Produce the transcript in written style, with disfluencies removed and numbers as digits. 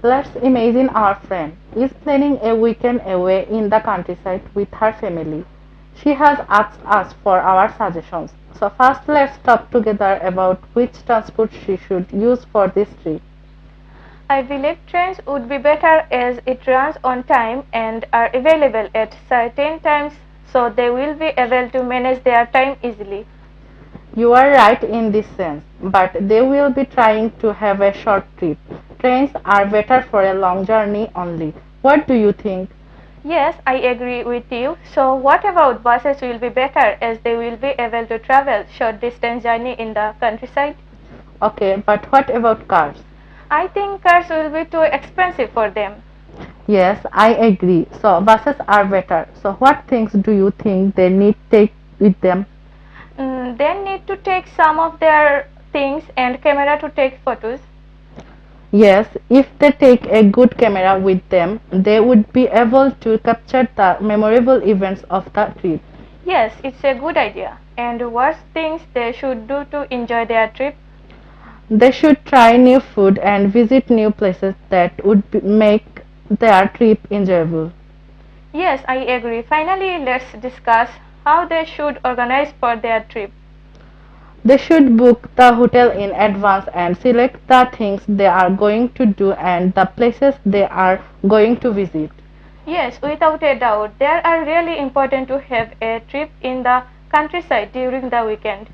Let's imagine our friend is planning a weekend away in the countryside with her family. She has asked us for our suggestions. So first let's talk together about which transport she should use for this trip. I believe trains would be better as it runs on time and are available at certain times so they will be able to manage their time easily. You are right in this sense, but they will be trying to have a short trip. Trains are better for a long journey only. What do you think? Yes, I agree with you. So what about buses will be better as they will be able to travel short distance journey in the countryside? Okay, but what about cars? I think cars will be too expensive for them. Yes, I agree. So buses are better. So what things do you think they need take with them? They need to take some of their things and camera to take photos. Yes, if they take a good camera with them, they would be able to capture the memorable events of the trip. Yes, it's a good idea. And what things they should do to enjoy their trip? They should try new food and visit new places that would make their trip enjoyable. Yes, I agree. Finally, let's discuss how they should organize for their trip. They should book the hotel in advance and select the things they are going to do and the places they are going to visit. Yes, without a doubt, they are really important to have a trip in the countryside during the weekend.